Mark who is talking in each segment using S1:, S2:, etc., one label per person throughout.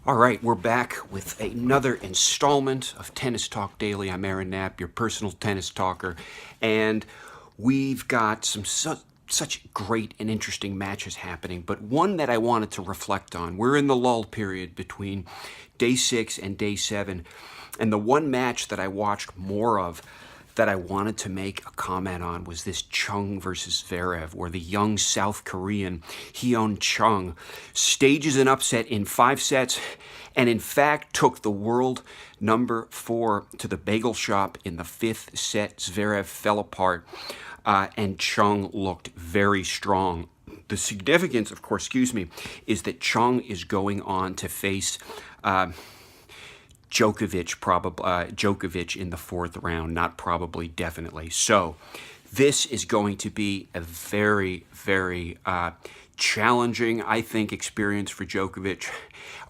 S1: All right, we're back with another installment of Tennis Talk Daily. I'm Aaron Knapp, your personal tennis talker, and we've got such great and interesting matches happening, but one that I wanted to reflect on. We're in the lull period between day 6 and day 7, and the one match that I watched more of that I wanted to make a comment on was this Chung versus Zverev, where the young South Korean Hyun Chung stages an upset in 5 sets and in fact took the world number 4 to the bagel shop in the 5th set. Zverev fell apart and Chung looked very strong. The significance, of course, is that Chung is going on to face Djokovic in the 4th round, not probably, definitely. So this is going to be a very, very challenging, I think, experience for Djokovic.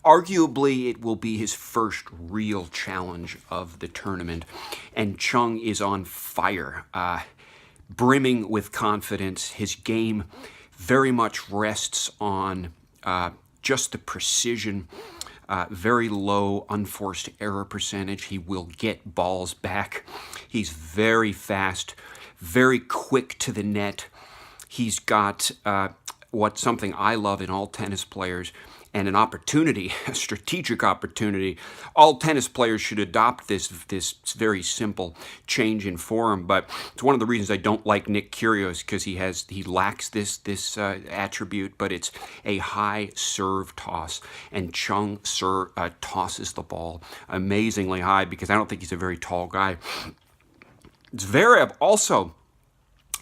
S1: Arguably, it will be his first real challenge of the tournament, and Chung is on fire, brimming with confidence. His game very much rests on just the precision, very low unforced error percentage. He will get balls back. He's very fast, very quick to the net. He's got something I love in all tennis players, and an opportunity, a strategic opportunity. All tennis players should adopt this very simple change in form, but it's one of the reasons I don't like Nick Kyrgios, because he lacks this attribute, but it's a high serve toss, and Chung tosses the ball amazingly high, because I don't think he's a very tall guy. Zverev also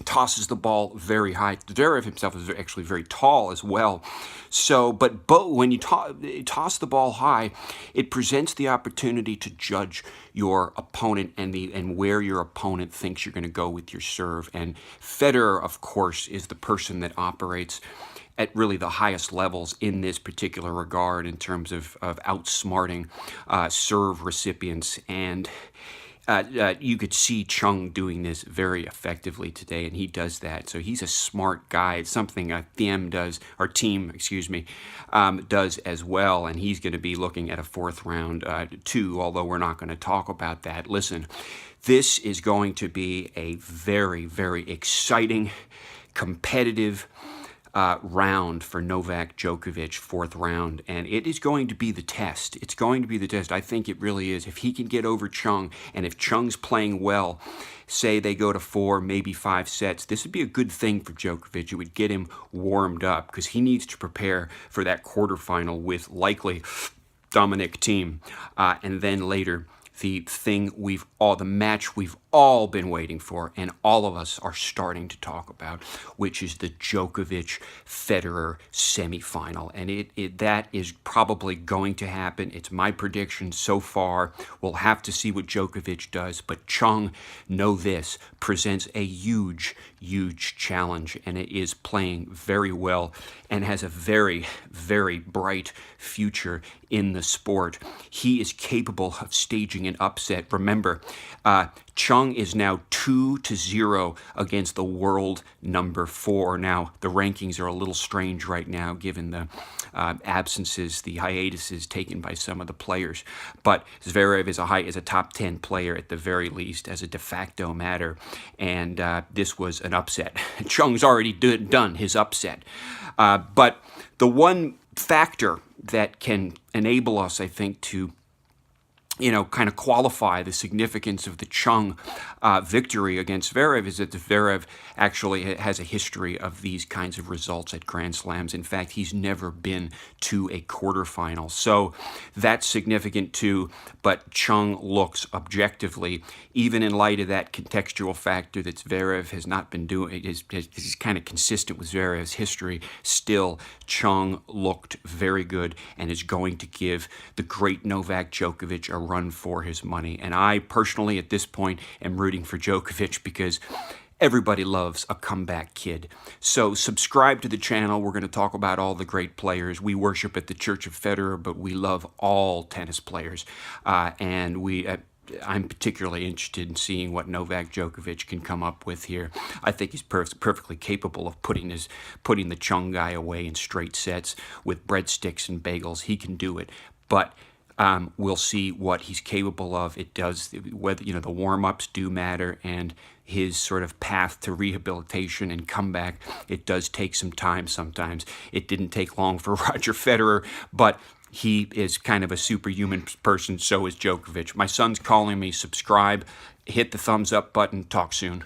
S1: tosses the ball very high. Federer himself is actually very tall as well. So, but when you toss the ball high, it presents the opportunity to judge your opponent and where your opponent thinks you're going to go with your serve. And Federer, of course, is the person that operates at really the highest levels in this particular regard in terms of outsmarting serve recipients. And you could see Chung doing this very effectively today, and he does that. So he's a smart guy. It's something team does as well, and he's going to be looking at a 4th round too, although we're not going to talk about that. Listen, this is going to be a very, very exciting, competitive round for Novak Djokovic, 4th round, and it is going to be the test. It's going to be the test. I think it really is. If he can get over Chung, and if Chung's playing well, say they go to 4, maybe 5 sets, this would be a good thing for Djokovic. It would get him warmed up, because he needs to prepare for that quarterfinal with likely Dominic Thiem, and then later the match we've all been waiting for, and all of us are starting to talk about, which is the Djokovic-Federer semifinal. And that is probably going to happen. It's my prediction so far. We'll have to see what Djokovic does, but Chung, know this, presents a huge, huge challenge, and it is playing very well and has a very, very bright future in the sport. He is capable of staging an upset. Remember, Chung is now 2-0 against the world number 4. Now, the rankings are a little strange right now, given the absences, the hiatuses taken by some of the players. But Zverev is a top 10 player at the very least, as a de facto matter. And this was an upset. Chung's already done his upset. But the one factor that can enable us, I think, to kind of qualify the significance of the Chung victory against Zverev is that Zverev actually has a history of these kinds of results at Grand Slams. In fact, he's never been to a quarterfinal. So that's significant too, but Chung looks objectively, even in light of that contextual factor that Zverev has not been doing, is kind of consistent with Zverev's history, still Chung looked very good and is going to give the great Novak Djokovic a run for his money. And I personally, at this point, am rooting for Djokovic, because everybody loves a comeback kid. So subscribe to the channel. We're going to talk about all the great players. We worship at the Church of Federer, but we love all tennis players. And we I'm particularly interested in seeing what Novak Djokovic can come up with here. I think he's perfectly capable of putting the Chung guy away in straight sets with breadsticks and bagels. He can do it, but we'll see what he's capable of. It does, whether the warm-ups do matter, and his sort of path to rehabilitation and comeback. It does take some time sometimes. It didn't take long for Roger Federer, but he is kind of a superhuman person. So is Djokovic. My son's calling me. Subscribe, hit the thumbs up button. Talk soon.